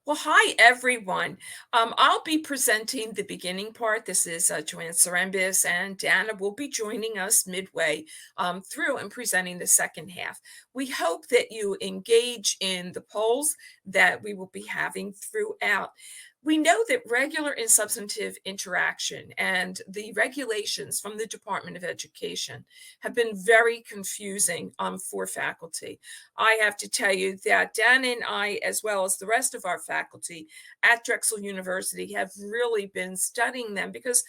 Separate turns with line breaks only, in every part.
Well, hi, everyone. I'll be presenting the beginning part. This is Joanne Serembus, and Dana will be joining us midway through and presenting the second half. We hope that you engage in the polls that we will be having throughout. We know that regular and substantive interaction and the regulations from the Department of Education have been very confusing for faculty. I have to tell you that Dan and I, as well as the rest of our faculty at Drexel University, have really been studying them because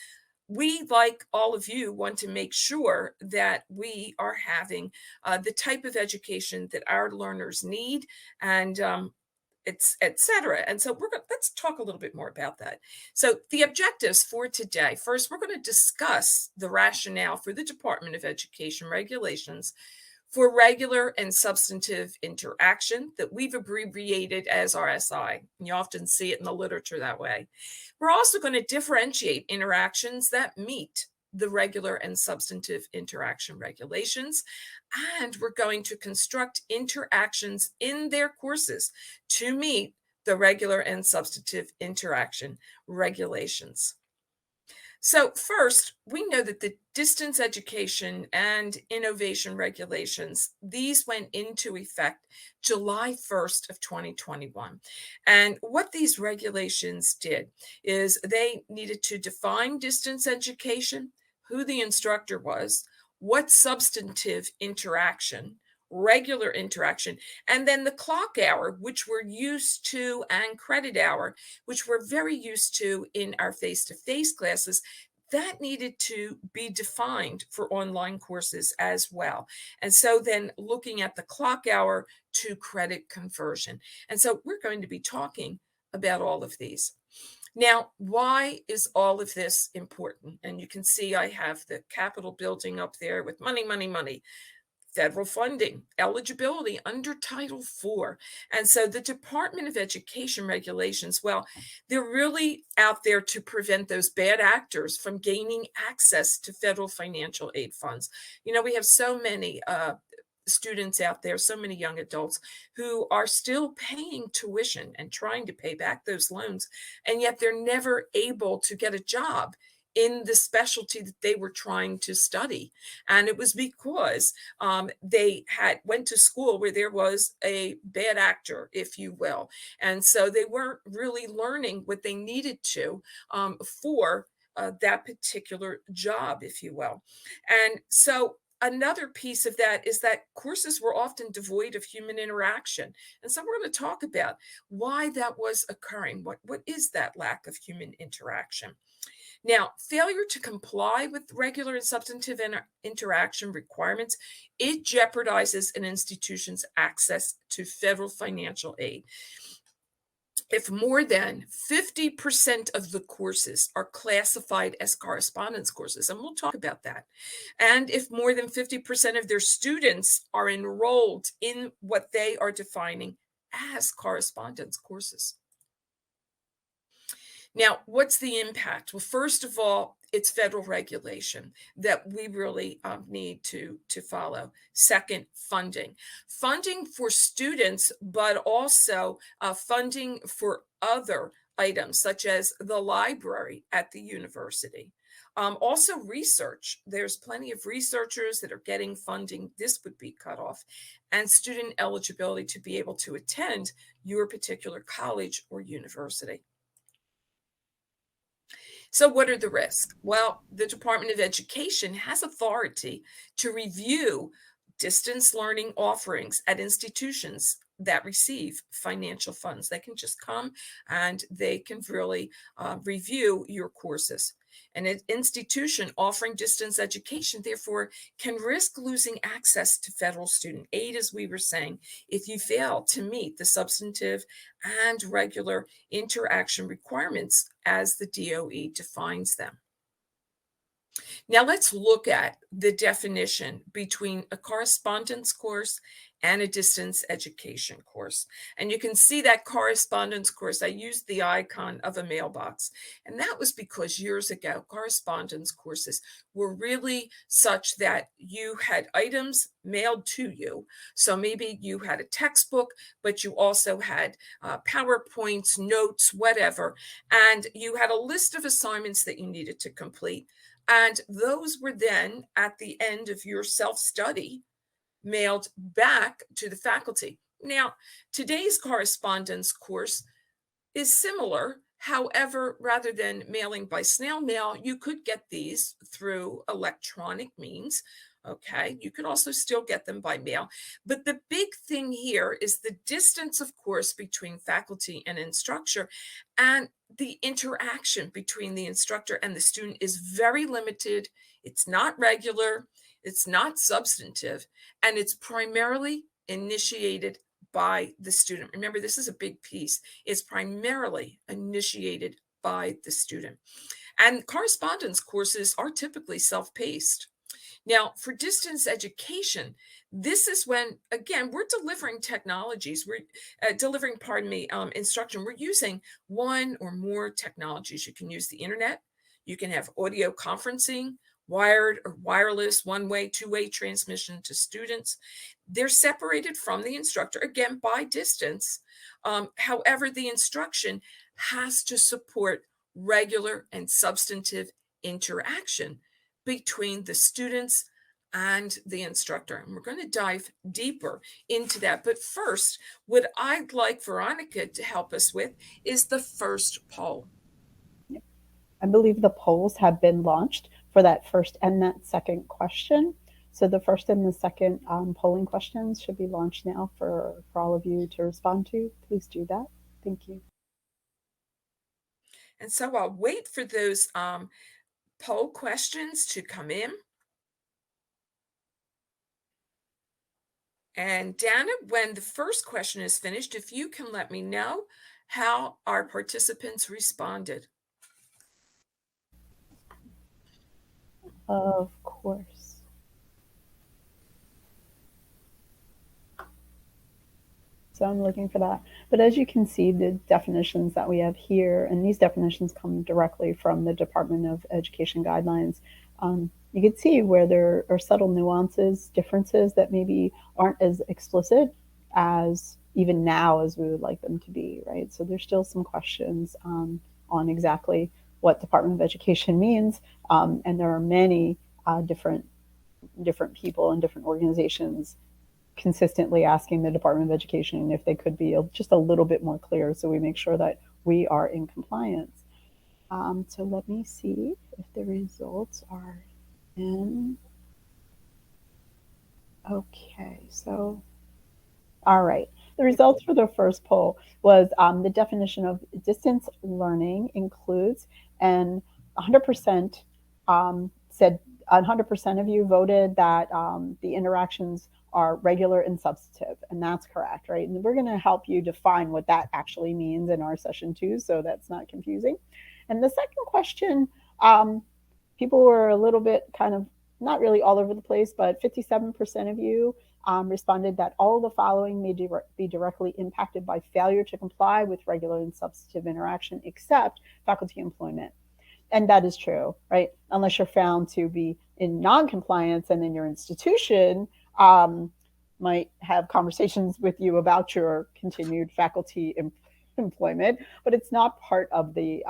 we, like all of you, want to make sure that we are having the type of education that our learners need and it's et cetera. And so let's talk a little bit more about that. So the objectives for today, first, we're going to discuss the rationale for the Department of Education regulations for regular and substantive interaction that we've abbreviated as RSI. You often see it in the literature that way. We're also going to differentiate interactions that meet the regular and substantive interaction regulations, and we're going to construct interactions in their courses to meet the regular and substantive interaction regulations. So first, we know that the distance education and innovation regulations, these went into effect July 1st of 2021. And what these regulations did is they needed to define distance education, who the instructor was, what substantive interaction, regular interaction, and then the clock hour, which we're used to, and credit hour, which we're very used to in our face-to-face classes, that needed to be defined for online courses as well. And so then looking at the clock hour to credit conversion. And so we're going to be talking about all of these. Now, why is all of this important? And you can see I have the Capitol building up there with money, money, money. Federal funding, eligibility under Title IV. And so the Department of Education regulations, well, they're really out there to prevent those bad actors from gaining access to federal financial aid funds. You know, we have so many students out there, so many young adults who are still paying tuition and trying to pay back those loans, and yet they're never able to get a job in the specialty that they were trying to study. And it was because they had went to school where there was a bad actor, if you will. And so they weren't really learning what they needed to for that particular job, if you will. And so another piece of that is that courses were often devoid of human interaction. And so we're going to talk about why that was occurring. What is that lack of human interaction? Now, failure to comply with regular and substantive interaction requirements, it jeopardizes an institution's access to federal financial aid. If more than 50% of the courses are classified as correspondence courses, and we'll talk about that, and if more than 50% of their students are enrolled in what they are defining as correspondence courses. Now, what's the impact? Well, first of all, it's federal regulation that we really need to follow. Second, funding. Funding for students, but also funding for other items, such as the library at the university. Also, research. There's plenty of researchers that are getting funding. This would be cut off. And student eligibility to be able to attend your particular college or university. So, what are the risks? Well, the Department of Education has authority to review distance learning offerings at institutions that receive financial funds. They can just come and they can really review your courses. An institution offering distance education, therefore, can risk losing access to federal student aid, as we were saying, if you fail to meet the substantive and regular interaction requirements as the DOE defines them. Now let's look at the definition between a correspondence course and a distance education course. And you can see that correspondence course. I used the icon of a mailbox. And that was because years ago, correspondence courses were really such that you had items mailed to you. So maybe you had a textbook, but you also had PowerPoints, notes, whatever. And you had a list of assignments that you needed to complete. And those were then at the end of your self study mailed back to the faculty. Now, today's correspondence course is similar. However, rather than mailing by snail mail, you could get these through electronic means. Okay, you could also still get them by mail. But the big thing here is the distance, of course, between faculty and instructor, and the interaction between the instructor and the student is very limited. It's not regular, it's not substantive, and it's primarily initiated by the student. Remember, this is a big piece. It's primarily initiated by the student. And correspondence courses are typically self-paced. Now, for distance education, this is when, again, we're delivering technologies. We're delivering, instruction. We're using one or more technologies. You can use the internet. You can have audio conferencing, wired or wireless, one-way, two-way transmission to students. They're separated from the instructor, again, by distance. However, the instruction has to support regular and substantive interaction between the students and the instructor. And we're going to dive deeper into that. But first, what I'd like Veronica to help us with is the first poll.
I believe the polls have been launched for that first and that second question. So the first and the second polling questions should be launched now for all of you to respond to. Please do that. Thank you.
And so I'll wait for those poll questions to come in. And Dana, when the first question is finished, if you can let me know how our participants responded.
Of course. So I'm looking for that. But as you can see, the definitions that we have here, and these definitions come directly from the Department of Education guidelines, you can see where there are subtle nuances, differences that maybe aren't as explicit as even now as we would like them to be, right? So there's still some questions on exactly what Department of Education means, and there are many different people and different organizations consistently asking the Department of Education if they could be just a little bit more clear so we make sure that we are in compliance. So let me see if the results are in. Okay, so, all right. The results for the first poll was the definition of distance learning includes, and 100% said 100% of you voted that the interactions are regular and substantive, and that's correct, right? And we're going to help you define what that actually means in our session too, so that's not confusing. And the second question, people were a little bit kind of not really all over the place, but 57% of you responded that all of the following may be directly impacted by failure to comply with regular and substantive interaction, except faculty employment. And that is true, right? Unless you're found to be in non-compliance, and then your institution might have conversations with you about your continued faculty employment, but it's not part of the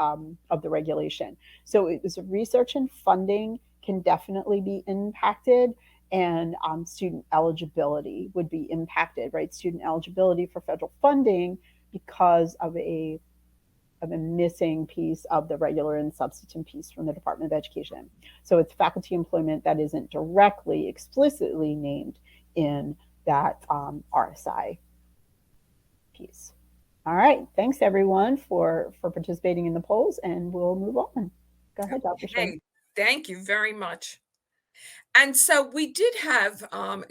regulation. So it was research and funding can definitely be impacted, and student eligibility would be impacted, right? Student eligibility for federal funding because of a missing piece of the regular and substantive piece from the Department of Education. So it's faculty employment that isn't directly, explicitly named in that RSI piece. All right, thanks everyone for participating in the polls, and we'll move on. Go ahead, Dr. Shen.
Thank you very much. And so we did have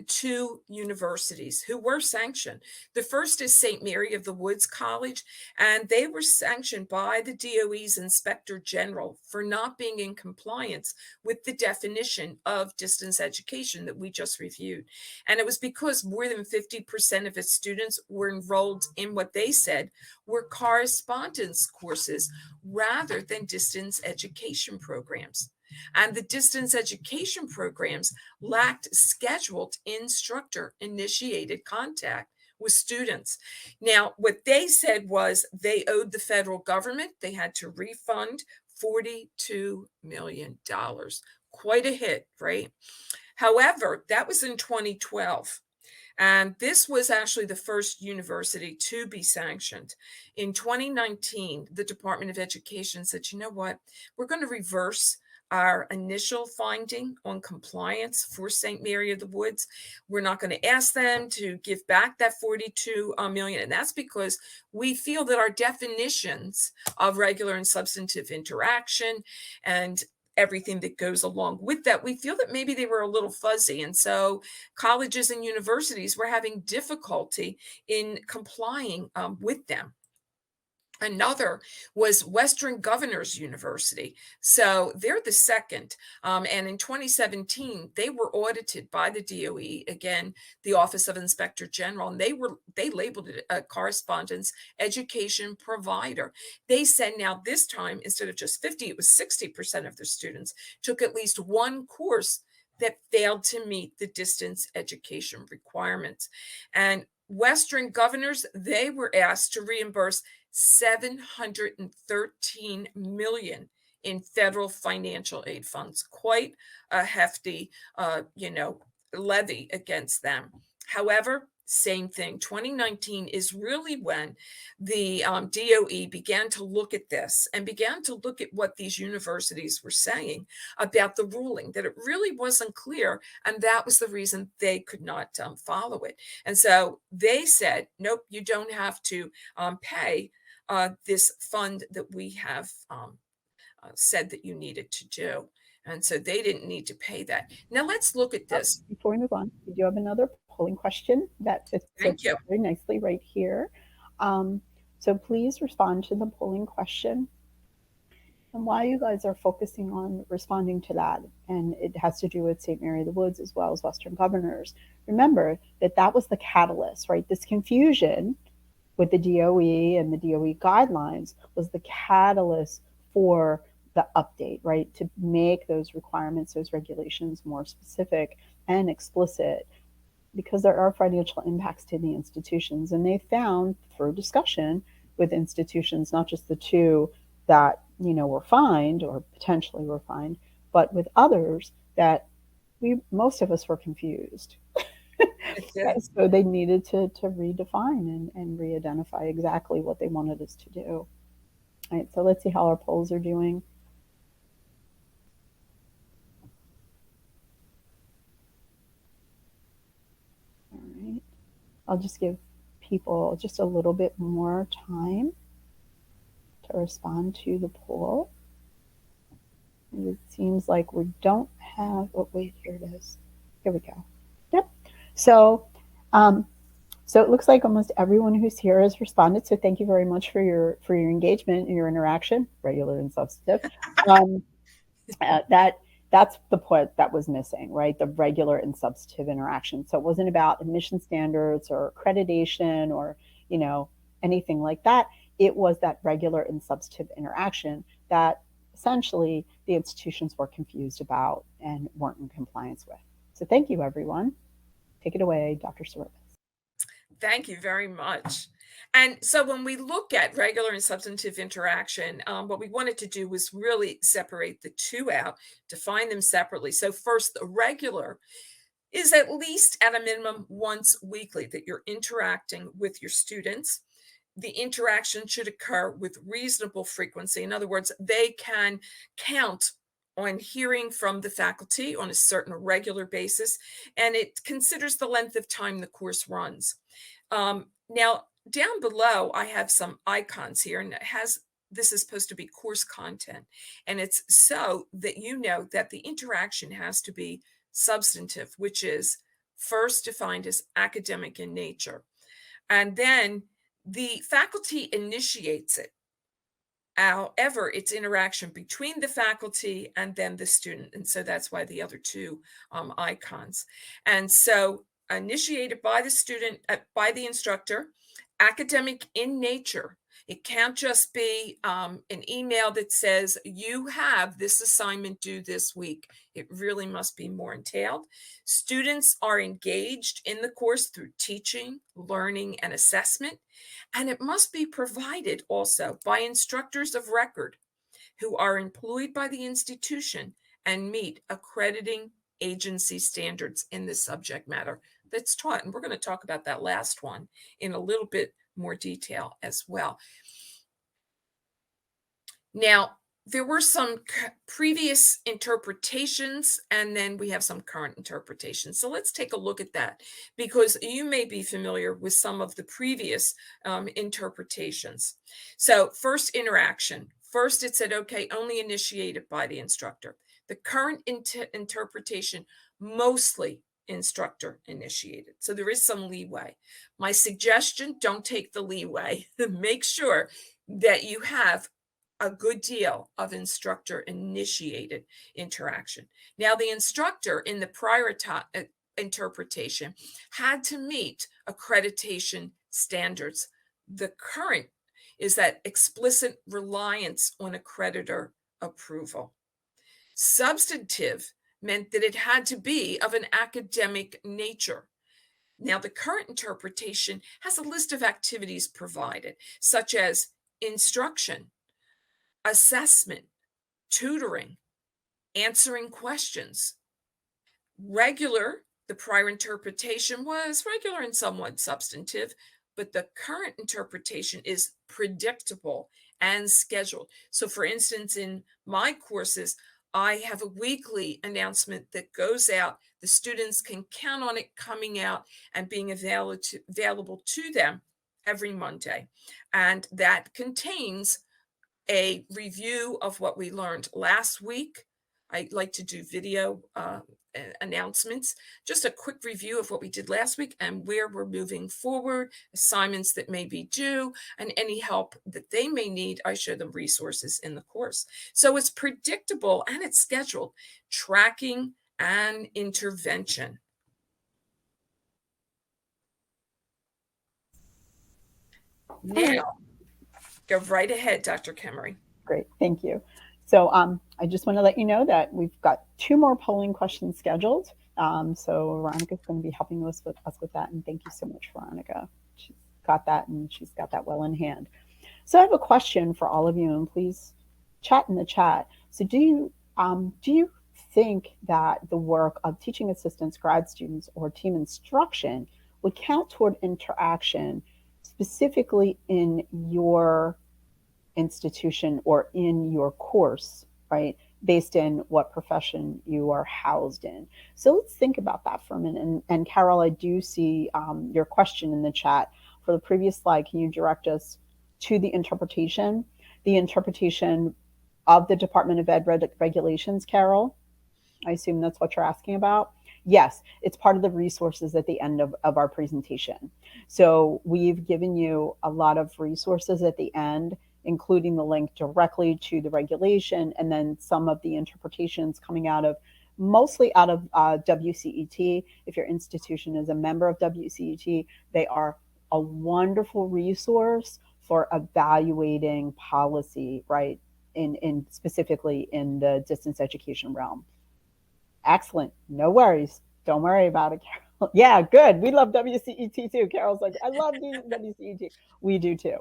two universities who were sanctioned. The first is St. Mary of the Woods College, and they were sanctioned by the DOE's Inspector General for not being in compliance with the definition of distance education that we just reviewed. And it was because more than 50% of its students were enrolled in what they said were correspondence courses rather than distance education programs. And the distance education programs lacked scheduled instructor initiated contact with students. Now, what they said was they owed the federal government, they had to refund $42 million. Quite a hit, right? However, that was in 2012. And this was actually the first university to be sanctioned. In 2019, the Department of Education said, you know what, we're going to reverse our initial finding on compliance for St. Mary of the Woods. We're not going to ask them to give back that 42 million. And that's because we feel that our definitions of regular and substantive interaction and everything that goes along with that, we feel that maybe they were a little fuzzy. And so colleges and universities were having difficulty in complying with them. Another was Western Governors University. So they're the second. And in 2017, they were audited by the DOE, again, the Office of Inspector General, and they labeled it a correspondence education provider. They said now this time, instead of just 50, it was 60% of their students took at least one course that failed to meet the distance education requirements. And Western Governors, they were asked to reimburse 713 million in federal financial aid funds. Quite a hefty, levy against them. However, same thing. 2019 is really when the DOE began to look at this and began to look at what these universities were saying about the ruling, that it really wasn't clear. And that was the reason they could not follow it. And so they said, nope, you don't have to pay this fund that we have said that you needed to do. And so they didn't need to pay that. Now let's look at this.
Before we move on, we do have another polling question that fits
Thank you.
very nicely right here. So please respond to the polling question. And while you guys are focusing on responding to that, and it has to do with St. Mary of the Woods as well as Western Governors, remember that that was the catalyst, right? This confusion with the DOE and the DOE guidelines was the catalyst for the update, right? To make those requirements, those regulations more specific and explicit, because there are financial impacts to the institutions. And they found through discussion with institutions, not just the two that, were fined or potentially were fined, but with others that most of us were confused. So they needed to redefine and re-identify exactly what they wanted us to do. All right, so let's see how our polls are doing. All right, I'll just give people just a little bit more time to respond to the poll. It seems like we don't have, oh wait, here it is. Here we go. Yep. So it looks like almost everyone who's here has responded. So thank you very much for your engagement and your interaction, regular and substantive. That's the part that was missing, right? The regular and substantive interaction. So it wasn't about admission standards or accreditation or anything like that. It was that regular and substantive interaction that essentially the institutions were confused about and weren't in compliance with. So thank you, everyone. Take it away, Dr. Serembus.
Thank you very much. And so when we look at regular and substantive interaction, what we wanted to do was really separate the two out, define them separately. So first, the regular is at least at a minimum once weekly that you're interacting with your students. The interaction should occur with reasonable frequency. In other words, they can count on hearing from the faculty on a certain regular basis, and it considers the length of time the course runs. Now, down below, I have some icons here, and it has this is supposed to be course content. And it's so that you know that the interaction has to be substantive, which is first defined as academic in nature. And then the faculty initiates it. However, it's interaction between the faculty and then the student. And so that's why the other two icons. And so initiated by the student, by the instructor, academic in nature. It can't just be an email that says, you have this assignment due this week. It really must be more entailed. Students are engaged in the course through teaching, learning, and assessment. And it must be provided also by instructors of record who are employed by the institution and meet accrediting agency standards in the subject matter that's taught. And we're going to talk about that last one in a little bit more detail as well. Now, there were some previous interpretations, and then we have some current interpretations. So let's take a look at that, because you may be familiar with some of the previous interpretations. So first, interaction. First, it said, okay, only initiated by the instructor. The current interpretation, mostly instructor initiated. So there is some leeway. My suggestion, don't take the leeway. Make sure that you have a good deal of instructor initiated interaction. Now, the instructor in the prior interpretation had to meet accreditation standards. The current is that explicit reliance on accreditor approval. Substantive meant that it had to be of an academic nature. Now, the current interpretation has a list of activities provided, such as instruction, assessment, tutoring, answering questions. Regular, the prior interpretation was regular and somewhat substantive, but the current interpretation is predictable and scheduled. So for instance, in my courses, I have a weekly announcement that goes out. The students can count on it coming out and being available to them every Monday. And that contains a review of what we learned last week. I like to do video announcements, just a quick review of what we did last week and where we're moving forward, assignments that may be due, and any help that they may need. I show them resources in the course. So it's predictable and it's scheduled, tracking and intervention. Now, go right ahead, Dr. Kemery.
Great, thank you. So I just want to let you know that we've got 2 more polling questions scheduled. So Veronica's going to be helping us with that. And thank you so much, Veronica. She's got that, and she's got that well in hand. So I have a question for all of you, and please chat in the chat. So do you think that the work of teaching assistants, grad students, or team instruction would count toward interaction, specifically in your institution or in your course, right, based in what profession you are housed in? So let's think about that for a minute. And Carol, I do see your question in the chat. For the previous slide, can you direct us to the interpretation of the Department of Ed regulations, Carol? I assume that's what you're asking about. Yes, it's part of the resources at the end of our presentation. So we've given you a lot of resources at the end, including the link directly to the regulation, and then some of the interpretations coming mostly out of WCET. If your institution is a member of WCET, they are a wonderful resource for evaluating policy, right, in specifically in the distance education realm. Excellent. No worries. Don't worry about it, Carol. Yeah, good. We love WCET too. Carol's like, I love WCET. We do too.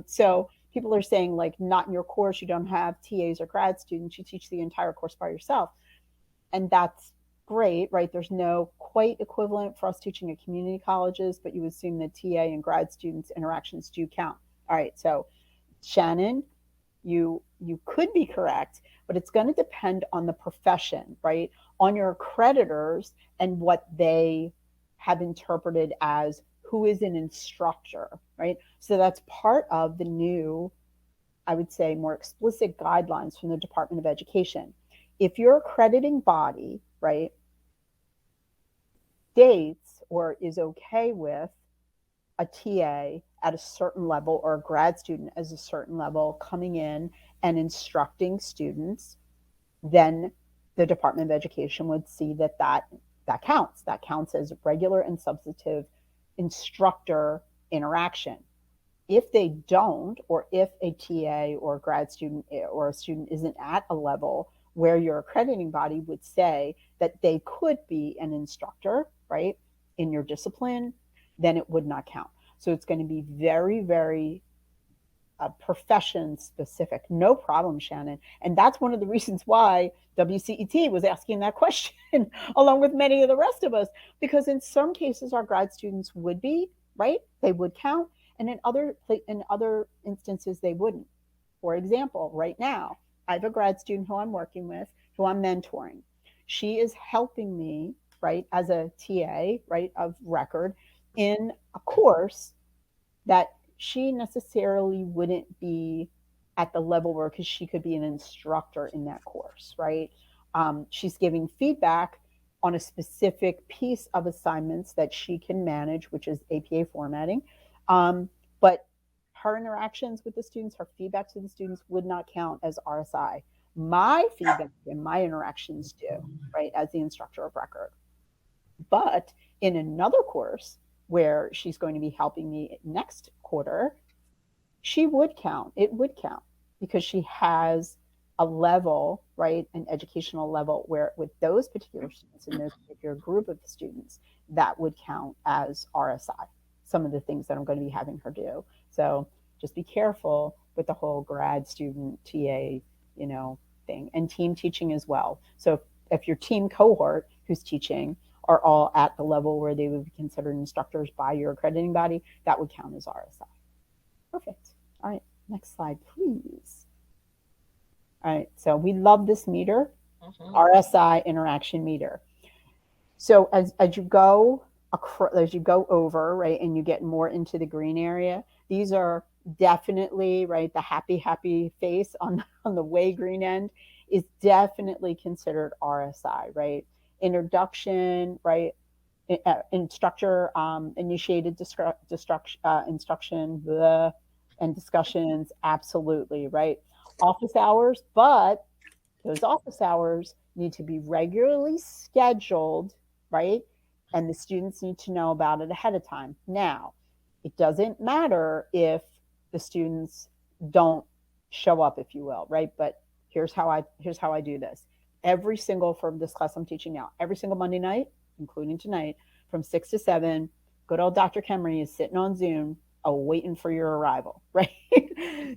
So people are saying, like, not in your course, you don't have TAs or grad students, you teach the entire course by yourself. And that's great, right? There's no quite equivalent for us teaching at community colleges, but you assume that TA and grad students interactions do count. All right, so Shannon, you could be correct, but it's going to depend on the profession, right? On your accreditors and what they have interpreted as who is an instructor, right? So that's part of the new I would say, more explicit guidelines from the Department of Education. If your accrediting body, right, dates or is okay with a TA at a certain level or a grad student as a certain level coming in and instructing students, then the Department of Education would see that counts. That counts as regular and substantive instructor interaction. If they don't, or if a TA or a grad student or a student isn't at a level where your accrediting body would say that they could be an instructor, right, in your discipline, then it would not count. So it's going to be very, very profession specific. No problem, Shannon. And that's one of the reasons why WCET was asking that question, along with many of the rest of us, because in some cases our grad students would be, right? They would count, and in other instances they wouldn't. For example, right now, I have a grad student who I'm working with, who I'm mentoring. She is helping me, right, as a TA, right, of record in a course that she necessarily wouldn't be at the level where, because she could be an instructor in that course, right? She's giving feedback on a specific piece of assignments that she can manage, which is APA formatting. But her interactions with the students, her feedback to the students would not count as RSI. My feedback and my interactions do, right, as the instructor of record. But in another course where she's going to be helping me next quarter, she would count. It would count because she has a level, right, an educational level where with those particular students in those particular group of students, that would count as RSI, some of the things that I'm going to be having her do. So just be careful with the whole grad student TA, thing, and team teaching as well. So if your team cohort who's teaching are all at the level where they would be considered instructors by your accrediting body, that would count as RSI. Perfect. All right, next slide, please. All right, so we love this meter, RSI interaction meter. So as you go over, right, and you get more into the green area, these are definitely, right, the happy face on the way green end is definitely considered RSI, right? Introduction, right? Instructor initiated instruction, and discussions, absolutely, right? Office hours, but those office hours need to be regularly scheduled, right? And the students need to know about it ahead of time. Now, it doesn't matter if the students don't show up, if you will, right? But here's how I do this. Every single, for this class I'm teaching now, every single Monday night, including tonight, from 6 to 7, good old Dr. Kemery is sitting on Zoom, waiting for your arrival, right?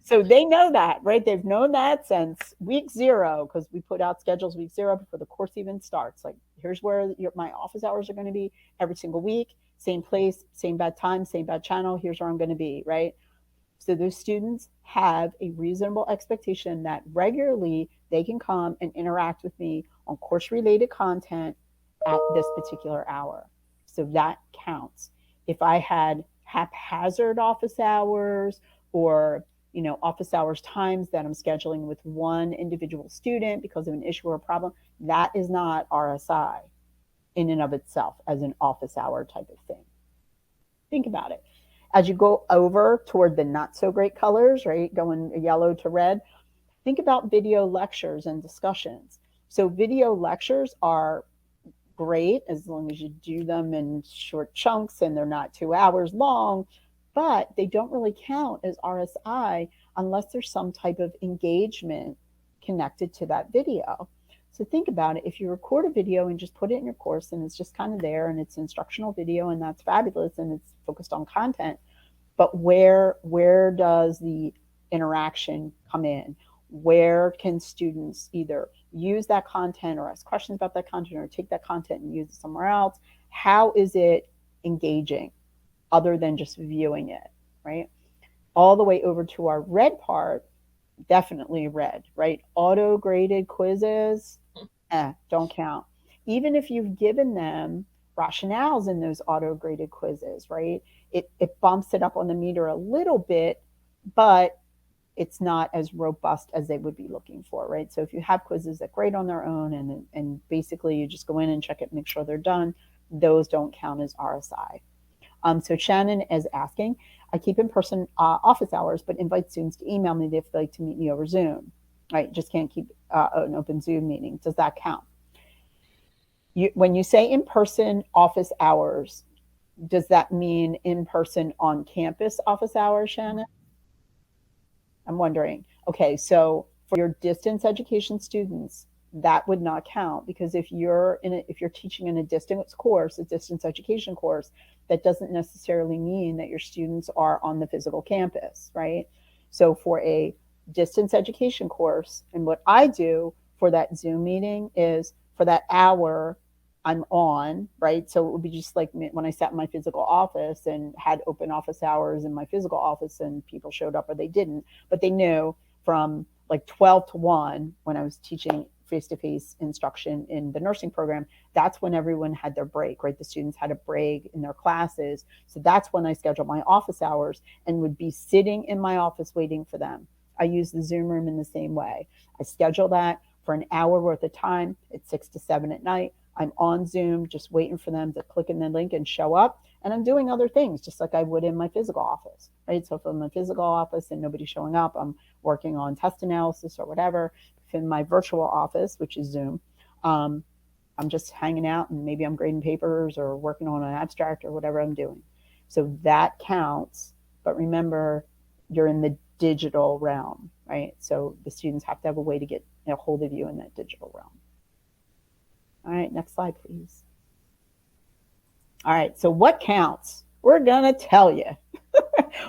So they know that, right? They've known that since week 0, because we put out schedules week 0 before the course even starts. Like, here's where my office hours are going to be every single week, same place, same bad time, same bad channel. Here's where I'm going to be, right? So those students have a reasonable expectation that regularly they can come and interact with me on course-related content at this particular hour. So that counts. If I had haphazard office hours or office hours times that I'm scheduling with one individual student because of an issue or a problem, that is not RSI in and of itself as an office hour type of thing. Think about it. As you go over toward the not so great colors, right, going yellow to red, think about video lectures and discussions. So video lectures are great as long as you do them in short chunks and they're not 2 hours long, but they don't really count as RSI unless there's some type of engagement connected to that video. So think about it. If you record a video and just put it in your course and it's just kind of there and it's instructional video and that's fabulous and it's focused on content, but where does the interaction come in? Where can students either use that content or ask questions about that content or take that content and use it somewhere else? How is it engaging other than just viewing it, right? All the way over to our red part, definitely red, right? Auto-graded quizzes, don't count. Even if you've given them rationales in those auto-graded quizzes, right? It bumps it up on the meter a little bit, but it's not as robust as they would be looking for, right? So if you have quizzes that grade on their own and basically you just go in and check it, make sure they're done, those don't count as RSI. So Shannon is asking, I keep in-person office hours, but invite students to email me if they'd like to meet me over Zoom, right? Just can't keep an open Zoom meeting. Does that count? When you say in-person office hours, does that mean in-person on campus office hours, Shannon? I'm wondering. Okay, so for your distance education students, that would not count, because if you're teaching in a distance course, a distance education course, that doesn't necessarily mean that your students are on the physical campus, right? So for a distance education course, and what I do for that Zoom meeting is, for that hour I'm on, right? So it would be just like when I sat in my physical office and had open office hours in my physical office and people showed up or they didn't, but they knew from like 12 to 1 when I was teaching face-to-face instruction in the nursing program, that's when everyone had their break, right? The students had a break in their classes. So that's when I scheduled my office hours and would be sitting in my office waiting for them. I use the Zoom room in the same way. I schedule that for an hour worth of time. It's 6 to 7 at night. I'm on Zoom, just waiting for them to click in the link and show up. And I'm doing other things just like I would in my physical office, right? So if I'm in my physical office and nobody's showing up, I'm working on test analysis or whatever. If in my virtual office, which is Zoom, I'm just hanging out and maybe I'm grading papers or working on an abstract or whatever I'm doing. So that counts. But remember, you're in the digital realm, right? So the students have to have a way to get a hold of you in that digital realm. All right, next slide, please. All right, so what counts? We're going to tell you.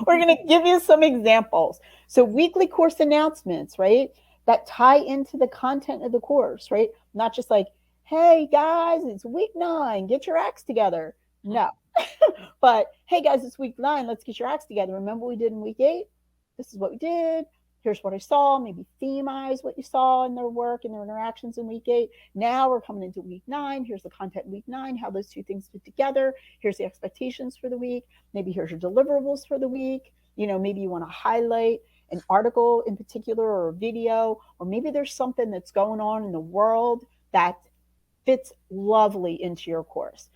We're going to give you some examples. So weekly course announcements, right, that tie into the content of the course, right? Not just like, hey, guys, it's week 9. Get your acts together. No. But, hey, guys, it's week 9. Let's get your acts together. Remember what we did in week 8? This is what we did. Here's what I saw. Maybe themeize what you saw in their work and their interactions in week 8. Now we're coming into week 9. Here's the content in week 9, how those two things fit together. Here's the expectations for the week. Maybe here's your deliverables for the week. You know, maybe you want to highlight an article in particular or a video, or maybe there's something that's going on in the world that fits lovely into your course.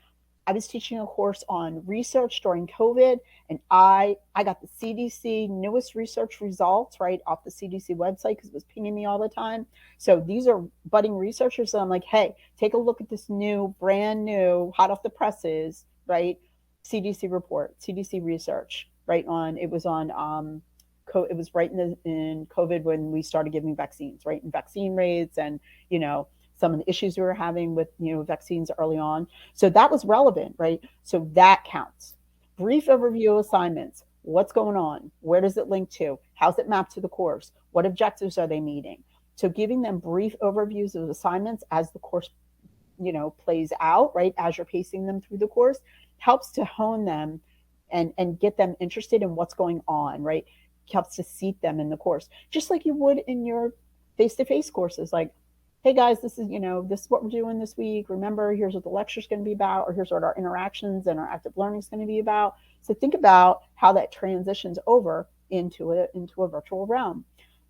I was teaching a course on research during COVID, and I got the CDC newest research results right off the CDC website because it was pinging me all the time. So these are budding researchers, and I'm like, hey, take a look at this new, brand new, hot off the presses, right? CDC report, CDC research, right on. It was on. It was right in COVID when we started giving vaccines, right? And vaccine rates, and some of the issues we were having with vaccines early on. So that was relevant, right? So that counts. Brief overview of assignments. What's going on? Where does it link to? How's it mapped to the course? What objectives are they meeting? So giving them brief overviews of assignments as the course plays out, right? As you're pacing them through the course, helps to hone them and get them interested in what's going on, right? Helps to seat them in the course, just like you would in your face-to-face courses. Like, hey guys, this is what we're doing this week. Remember, here's what the lecture's going to be about, or here's what our interactions and our active learning is going to be about. So think about how that transitions over into a virtual realm.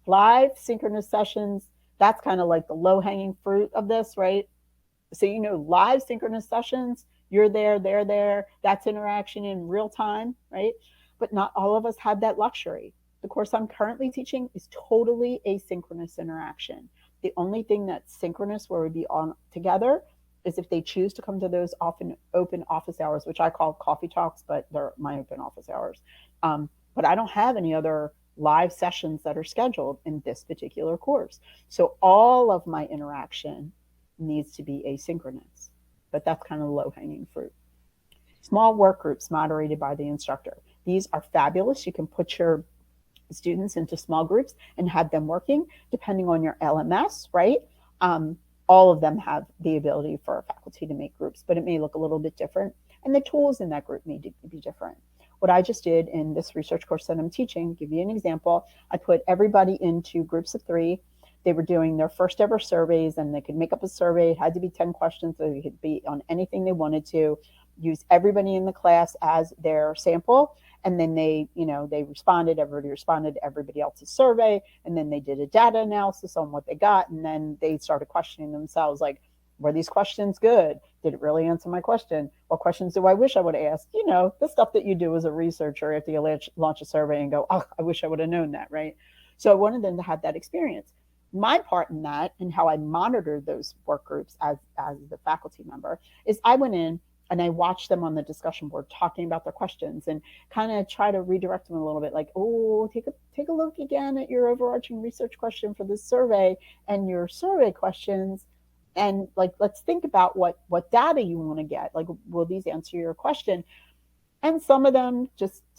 Live synchronous sessions, that's kind of like the low-hanging fruit of this, right? So live synchronous sessions, you're there, they're there, that's interaction in real time, right? But not all of us have that luxury. The course I'm currently teaching is totally asynchronous interaction. The only thing that's synchronous where we'd be on together is if they choose to come to those often open office hours, which I call coffee talks, but they're my open office hours. But I don't have any other live sessions that are scheduled in this particular course. So all of my interaction needs to be asynchronous, but that's kind of low-hanging fruit. Small work groups moderated by the instructor. These are fabulous. You can put your students into small groups and have them working depending on your LMS, right? All of them have the ability for faculty to make groups, but it may look a little bit different. And the tools in that group may be different. What I just did in this research course that I'm teaching, give you an example, I put everybody into groups of 3. They were doing their first ever surveys, and they could make up a survey. It had to be 10 questions, so they could be on anything they wanted to. Use everybody in the class as their sample, And then they responded, everybody responded to everybody else's survey. And then they did a data analysis on what they got. And then they started questioning themselves, like, were these questions good? Did it really answer my question? What questions do I wish I would have asked? The stuff that you do as a researcher after you launch a survey and go, oh, I wish I would have known that, right? So I wanted them to have that experience. My part in that and how I monitored those work groups as the faculty member is I went in and I watched them on the discussion board talking about their questions and kind of try to redirect them a little bit, like, oh, take a look again at your overarching research question for this survey and your survey questions, and like, let's think about what data you want to get. Like, will these answer your question? And some of them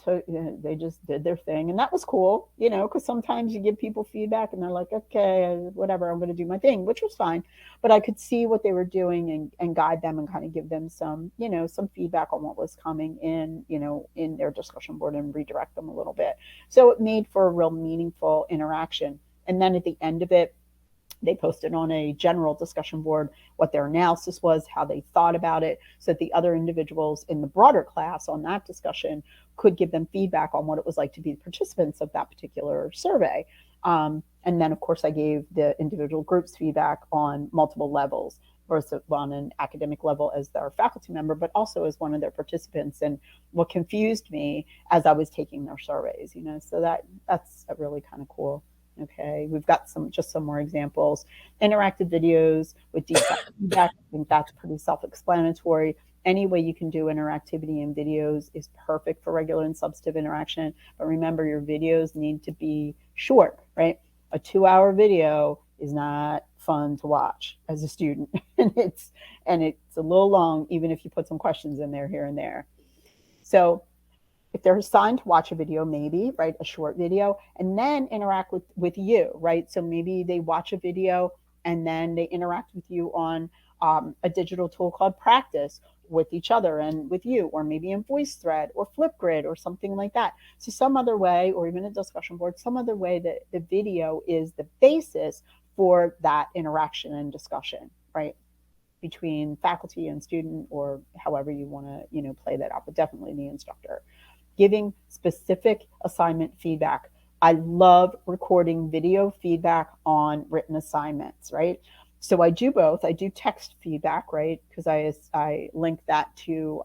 they just did their thing, and that was cool, because sometimes you give people feedback and they're like, okay, whatever, I'm going to do my thing, which was fine. But I could see what they were doing and guide them and kind of give them some feedback on what was coming in, in their discussion board, and redirect them a little bit. So it made for a real meaningful interaction. And then at the end of it, they posted on a general discussion board what their analysis was, how they thought about it, so that the other individuals in the broader class on that discussion could give them feedback on what it was like to be participants of that particular survey. And then, of course, I gave the individual groups feedback on multiple levels, both on an academic level as their faculty member, but also as one of their participants, and what confused me as I was taking their surveys. So that's really kind of cool. Okay, we've got some more examples. Interactive videos with detailed feedback. I think that's pretty self-explanatory. Any way you can do interactivity in videos is perfect for regular and substantive interaction. But remember, your videos need to be short, right? A 2-hour video is not fun to watch as a student, and it's a little long, even if you put some questions in there here and there. So if they're assigned to watch a video, maybe, right, a short video, and then interact with you, right? So maybe they watch a video and then they interact with you on a digital tool called Practice with each other and with you, or maybe in VoiceThread or Flipgrid or something like that. So some other way, or even a discussion board, some other way that the video is the basis for that interaction and discussion, right, between faculty and student, or however you want to, play that out, but definitely the instructor. Giving specific assignment feedback. I love recording video feedback on written assignments, right? So I do both. I do text feedback, right? Because I link that to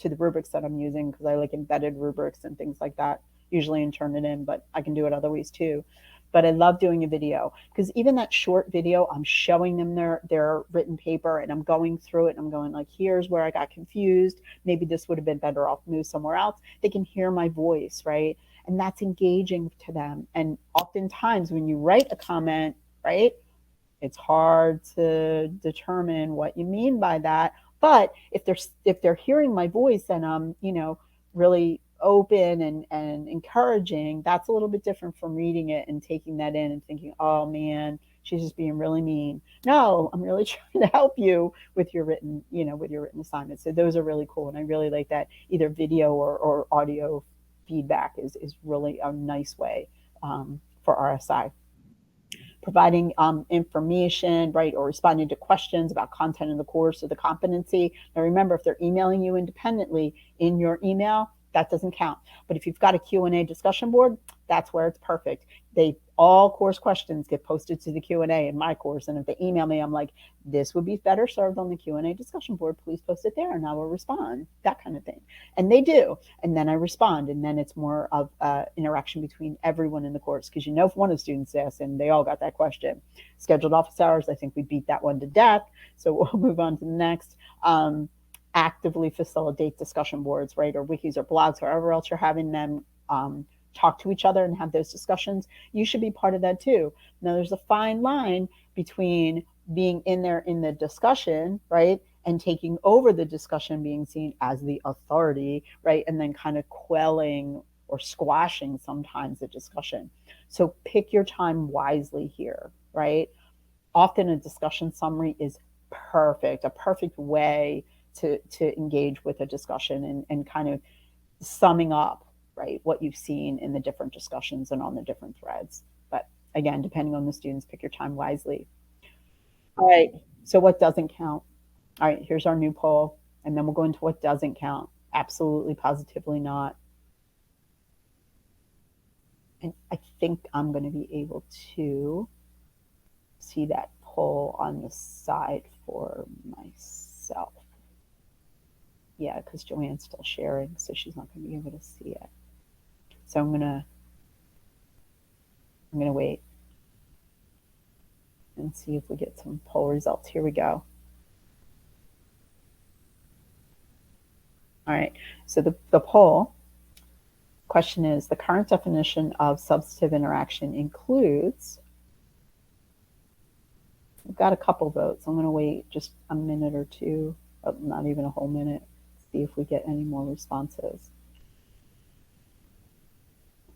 the rubrics that I'm using, because I like embedded rubrics and things like that, usually, and turn it in, but I can do it other ways too. But I love doing a video, because even that short video, I'm showing them their written paper, and I'm going through it, and I'm going like, here's where I got confused. Maybe this would have been better off moved somewhere else. They can hear my voice, right? And that's engaging to them. And oftentimes when you write a comment, right, it's hard to determine what you mean by that. But if they're hearing my voice and I'm, really open and encouraging, that's a little bit different from reading it and taking that in and thinking, oh man, she's just being really mean. No, I'm really trying to help you with your written, with your written assignments. So those are really cool. And I really like that either video or audio feedback is really a nice way for RSI. Providing information, right, or responding to questions about content in the course or the competency. Now remember, if they're emailing you independently in your email, that doesn't count. But if you've got a Q&A discussion board, that's where it's perfect. All course questions get posted to the Q&A in my course, and if they email me, I'm like, this would be better served on the Q&A discussion board. Please post it there, and I will respond. That kind of thing. And they do, and then I respond, and then it's more of interaction between everyone in the course, because if one of the students asks, and they all got that question. Scheduled office hours, I think we beat that one to death, so we'll move on to the next. Actively facilitate discussion boards, right, or wikis or blogs, wherever else you're having them talk to each other and have those discussions. You should be part of that too. Now, there's a fine line between being in there in the discussion, right, and taking over the discussion, being seen as the authority, right, and then kind of quelling or squashing sometimes the discussion. So pick your time wisely here, right? Often a discussion summary is a perfect way to engage with a discussion and kind of summing up, right, what you've seen in the different discussions and on the different threads. But again, depending on the students, pick your time wisely. All right, so what doesn't count? All right, here's our new poll, and then we'll go into what doesn't count. Absolutely, positively not. And I think I'm going to be able to see that poll on the side for myself. Yeah, because Joanne's still sharing, so she's not going to be able to see it. So I'm gonna wait and see if we get some poll results. Here we go. All right, so the poll question is, the current definition of substantive interaction includes, we've got a couple votes. I'm gonna wait just a minute or two, not even a whole minute, see if we get any more responses.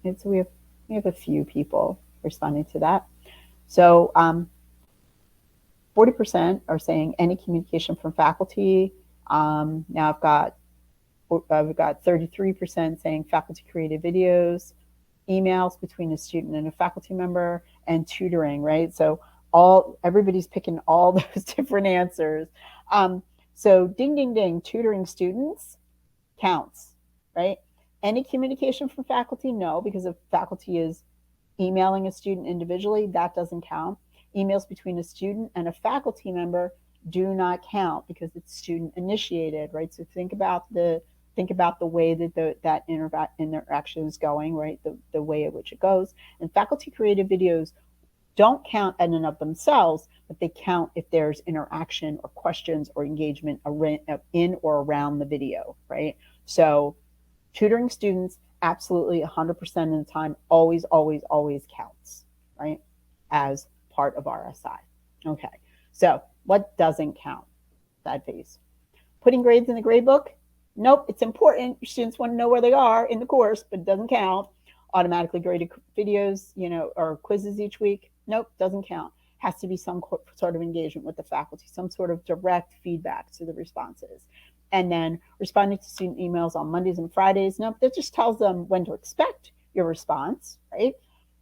And so we have a few people responding to that. So 40% are saying any communication from faculty. Now we've got 33% saying faculty created videos, emails between a student and a faculty member, and tutoring, right? So everybody's picking all those different answers. So ding, ding, ding, tutoring students counts, right? Any communication from faculty, no, because if faculty is emailing a student individually, that doesn't count. Emails between a student and a faculty member do not count because it's student initiated, right? So think about the way that interaction is going, right? The way in which it goes. And faculty created videos don't count in and of themselves, but they count if there's interaction or questions or engagement in or around the video, right? So tutoring students, absolutely 100% of the time, always, always, always counts, right? As part of RSI. Okay, so what doesn't count? That phase. Putting grades in the grade book? Nope, it's important. Your students want to know where they are in the course, but it doesn't count. Automatically graded videos, or quizzes each week? Nope, doesn't count. Has to be some sort of engagement with the faculty, some sort of direct feedback to the responses. And then responding to student emails on Mondays and Fridays. Nope, that just tells them when to expect your response, right?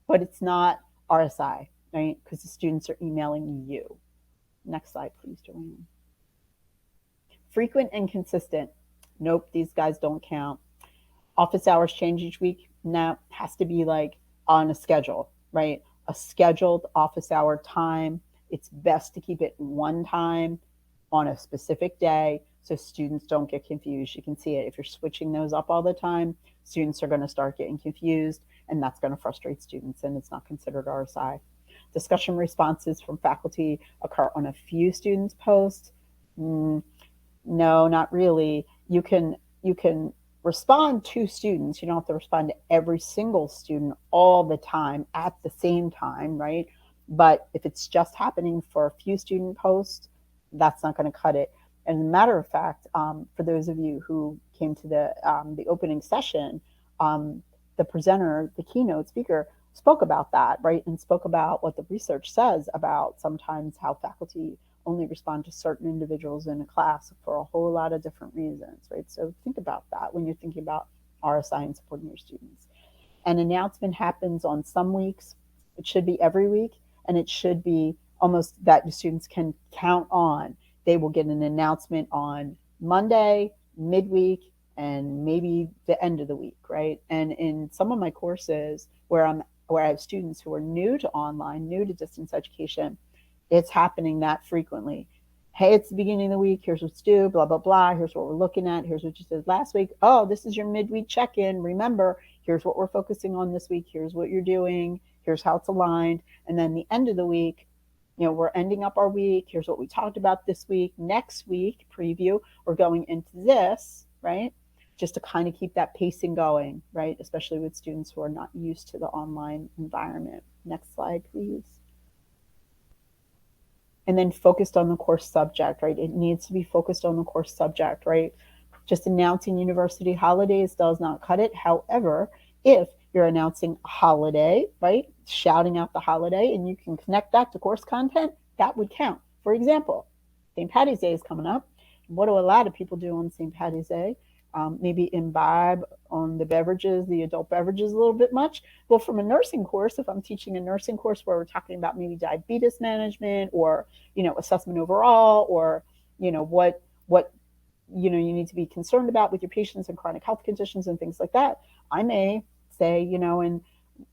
But it's not RSI, right? Because the students are emailing you. Next slide, please, Joanne. Frequent and consistent. Nope, these guys don't count. Office hours change each week. Now, has to be like on a schedule, right? A scheduled office hour time. It's best to keep it one time on a specific day so students don't get confused. You can see it. If you're switching those up all the time, students are going to start getting confused, and that's going to frustrate students, and it's not considered RSI. Discussion responses from faculty occur on a few students' posts. No, not really. You can respond to students. You don't have to respond to every single student all the time at the same time, right? But if it's just happening for a few student posts, that's not going to cut it. And as a matter of fact, for those of you who came to the opening session, the presenter, the keynote speaker, spoke about that, right? And spoke about what the research says about sometimes how faculty only respond to certain individuals in a class for a whole lot of different reasons, right? So think about that when you're thinking about RSI and supporting your students. An announcement happens on some weeks. It should be every week, and it should be almost that the students can count on. They will get an announcement on Monday, midweek, and maybe the end of the week, right? And in some of my courses where I have students who are new to online, new to distance education, it's happening that frequently. Hey, it's the beginning of the week. Here's what's due, blah, blah, blah. Here's what we're looking at. Here's what you did last week. Oh, this is your midweek check-in. Remember, here's what we're focusing on this week. Here's what you're doing. Here's how it's aligned. And then the end of the week, we're ending up our week. Here's what we talked about this week. Next week, preview, we're going into this, right? Just to kind of keep that pacing going, right? Especially with students who are not used to the online environment. Next slide, please. And then focused on the course subject, right? It needs to be focused on the course subject, right? Just announcing university holidays does not cut it. However, if you're announcing a holiday, right? Shouting out the holiday, and you can connect that to course content, that would count. For example, St. Patty's Day is coming up. What do a lot of people do on St. Patty's Day? Maybe imbibe on the beverages, the adult beverages a little bit much. Well, from a nursing course, if I'm teaching a nursing course where we're talking about maybe diabetes management or, assessment overall, or, what you need to be concerned about with your patients and chronic health conditions and things like that, I may say, and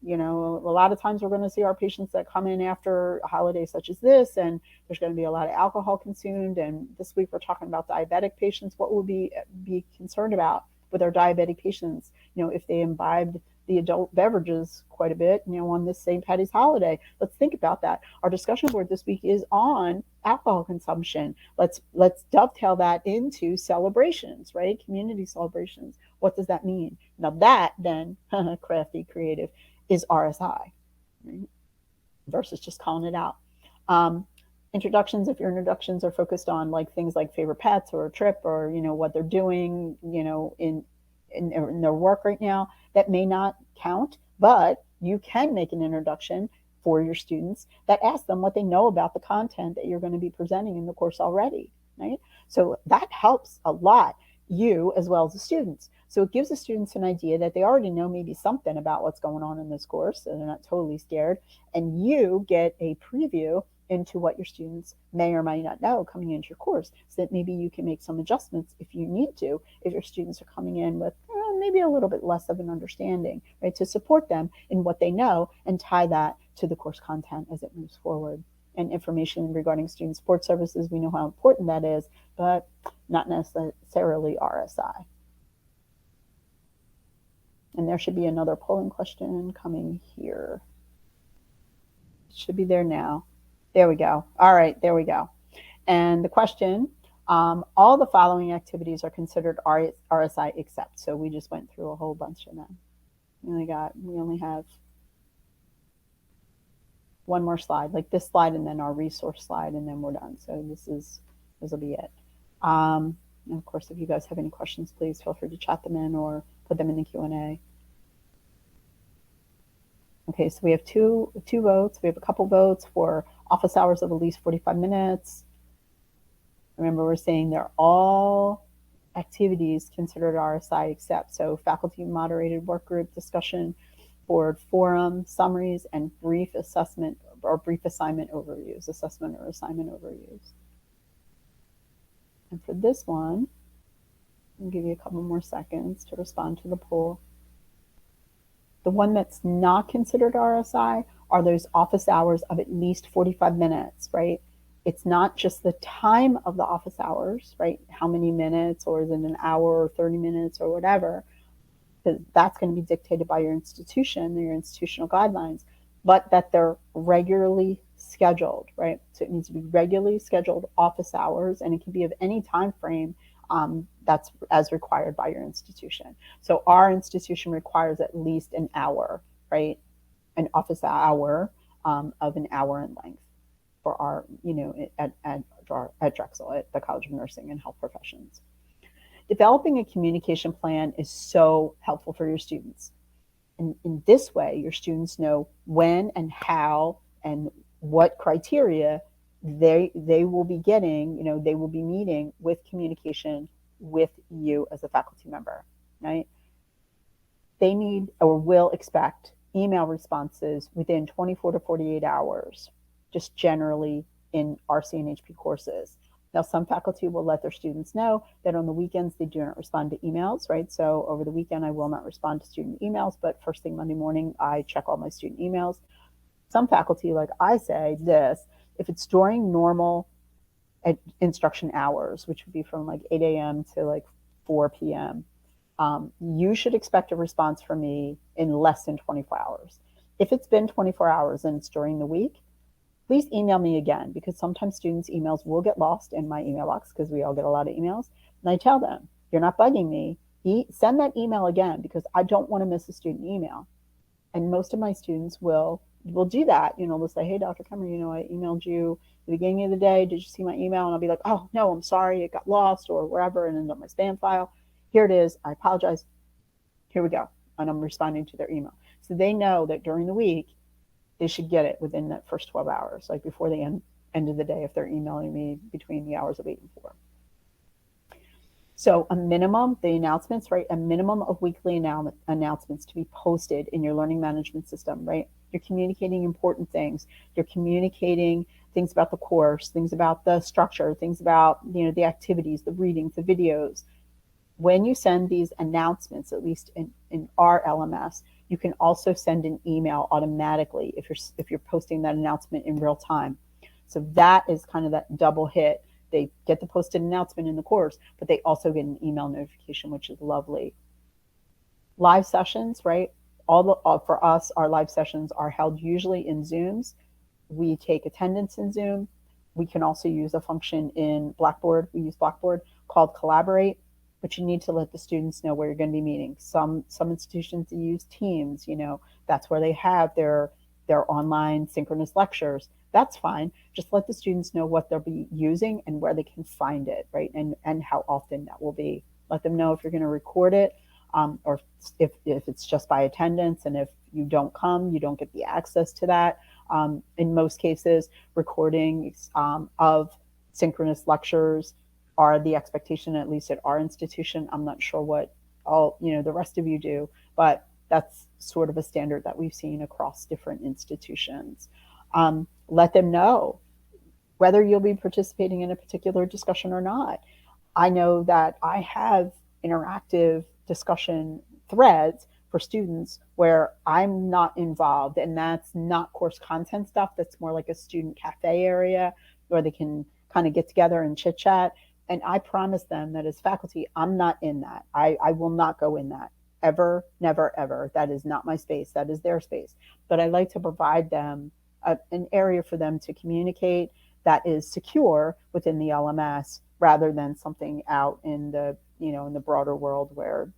a lot of times we're going to see our patients that come in after a holiday such as this, and there's going to be a lot of alcohol consumed. And this week we're talking about diabetic patients. What would we be concerned about with our diabetic patients? If they imbibed the adult beverages quite a bit, on this St. Patty's holiday. Let's think about that. Our discussion board this week is on alcohol consumption. Let's dovetail that into celebrations, right? Community celebrations. What does that mean? Now that then, crafty, creative, is RSI, right? Versus just calling it out. Introductions, if your introductions are focused on like things like favorite pets or a trip or what they're doing in their work right now, that may not count, but you can make an introduction for your students that asks them what they know about the content that you're going to be presenting in the course already, right? So that helps a lot, you as well as the students. So it gives the students an idea that they already know maybe something about what's going on in this course, so they're not totally scared, and you get a preview into what your students may or may not know coming into your course, so that maybe you can make some adjustments if you need to, if your students are coming in with maybe a little bit less of an understanding, right, to support them in what they know and tie that to the course content as it moves forward. And information regarding student support services, we know how important that is, but not necessarily RSI. And there should be another polling question coming here. It should be there now. There we go. All right, there we go. And the question, all the following activities are considered RSI except. So we just went through a whole bunch of them. We only have one more slide, like this slide, and then our resource slide, and then we're done. So this will be it. And of course, if you guys have any questions, please feel free to chat them in or put them in the Q&A. Okay, so we have two votes. We have a couple votes for office hours of at least 45 minutes. Remember, we're saying they're all activities considered RSI except. So faculty moderated work group discussion, board forum, summaries, and brief assessment or brief assignment overviews, assessment or assignment overviews. And for this one, I'll give you a couple more seconds to respond to the poll. The one that's not considered RSI are those office hours of at least 45 minutes, right? It's not just the time of the office hours, right? How many minutes, or is it an hour or 30 minutes or whatever? Because that's going to be dictated by your institution, your institutional guidelines, but that they're regularly scheduled, right? So it needs to be regularly scheduled office hours, and it can be of any time frame that's as required by your institution. So our institution requires at least an hour, right? An office hour of an hour in length for our, at Drexel, at the College of Nursing and Health Professions. Developing a communication plan is so helpful for your students. And in this way, your students know when and how and what criteria they will be getting, they will be meeting with communication with you as a faculty member, right? They need or will expect email responses within 24 to 48 hours, just generally in RC and HP courses. Now, some faculty will let their students know that on the weekends they do not respond to emails, right? So over the weekend, I will not respond to student emails, but first thing Monday morning, I check all my student emails. Some faculty, like I say this, if it's during normal instruction hours, which would be from like 8 a.m. to like 4 p.m., you should expect a response from me in less than 24 hours. If it's been 24 hours and it's during the week, please email me again, because sometimes students' emails will get lost in my email box because we all get a lot of emails. And I tell them, you're not bugging me. Send that email again, because I don't want to miss a student email. And most of my students will do that. They'll say, hey, Dr. Kemery, I emailed you at the beginning of the day. Did you see my email? And I'll be like, oh, no, I'm sorry. It got lost or wherever and ended up in my spam file. Here it is. I apologize. Here we go. And I'm responding to their email. So they know that during the week, they should get it within that first 12 hours, like before the end of the day, if they're emailing me between the hours of 8 and 4. So a minimum, the announcements, right? A minimum of weekly announcements to be posted in your learning management system, right? You're communicating important things. You're communicating things about the course, things about the structure, things about, the activities, the readings, the videos. When you send these announcements, at least in our LMS, You can also send an email automatically if you're posting that announcement in real time. So that is kind of that double hit. They get the posted announcement in the course, but they also get an email notification, which is lovely. Live sessions, right? For us, our live sessions are held usually in Zooms. We take attendance in Zoom. We can also use a function in Blackboard. We use Blackboard called Collaborate, but you need to let the students know where you're going to be meeting. Some institutions use Teams. That's where they have their online synchronous lectures. That's fine. Just let the students know what they'll be using and where they can find it, right? And how often that will be. Let them know if you're going to record it, or if it's just by attendance, and if you don't come, you don't get the access to that. In most cases, recordings of synchronous lectures are the expectation, at least at our institution. I'm not sure what the rest of you do, but that's sort of a standard that we've seen across different institutions. Let them know whether you'll be participating in a particular discussion or not. I know that I have interactive discussion threads for students where I'm not involved, and that's not course content stuff. That's more like a student cafe area where they can kind of get together and chit chat. And I promise them that as faculty, I'm not in that. I will not go in that ever, never, ever. That is not my space. That is their space. But I like to provide them an area for them to communicate that is secure within the LMS, rather than something out in the broader world where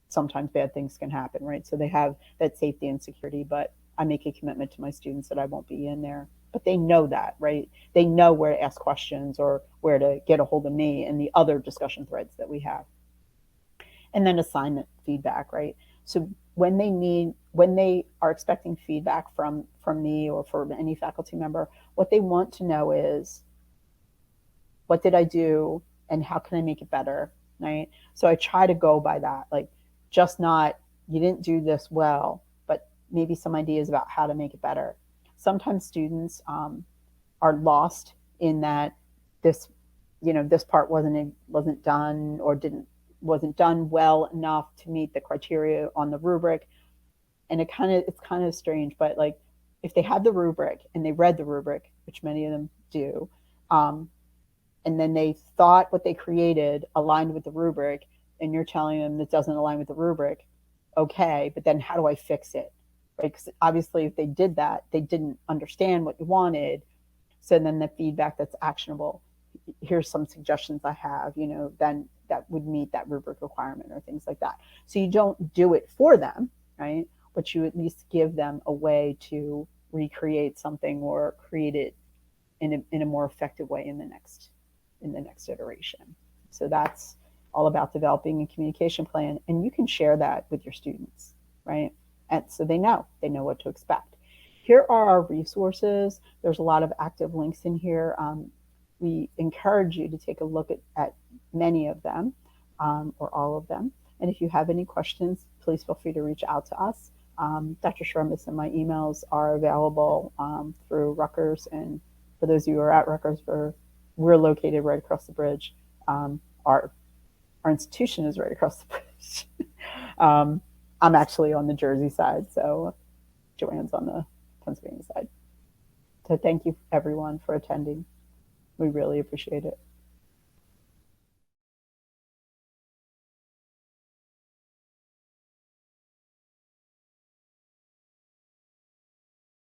sometimes bad things can happen, right? So they have that safety and security, but I make a commitment to my students that I won't be in there. But they know that, right? They know where to ask questions or where to get a hold of me and the other discussion threads that we have. And then assignment feedback, right? So when they are expecting feedback from me or from any faculty member, what they want to know is, what did I do and how can I make it better, right? So I try to go by that, like, just not, you didn't do this well, but maybe some ideas about how to make it better. Sometimes students are lost in that this part wasn't done or wasn't done well enough to meet the criteria on the rubric. And it's kind of strange, but like, if they had the rubric and they read the rubric, which many of them do, and then they thought what they created aligned with the rubric, and you're telling them that doesn't align with the rubric, okay, but then how do I fix it? Right? Because obviously if they did that, they didn't understand what you wanted. So then the feedback that's actionable, here's some suggestions I have, then that would meet that rubric requirement or things like that. So you don't do it for them, right? But you at least give them a way to recreate something or create it in a more effective way in the next iteration. So that's all about developing a communication plan, and you can share that with your students, right? And so they know what to expect. Here are our resources. There's a lot of active links in here. We encourage you to take a look at many of them, or all of them. And if you have any questions, please feel free to reach out to us. Dr. Serembus and my emails are available through Rutgers. And for those of you who are at Rutgers, we're located right across the bridge. Our institution is right across the bridge. I'm actually on the Jersey side, so Joanne's on the Pennsylvania side. So thank you everyone for attending. We really appreciate it.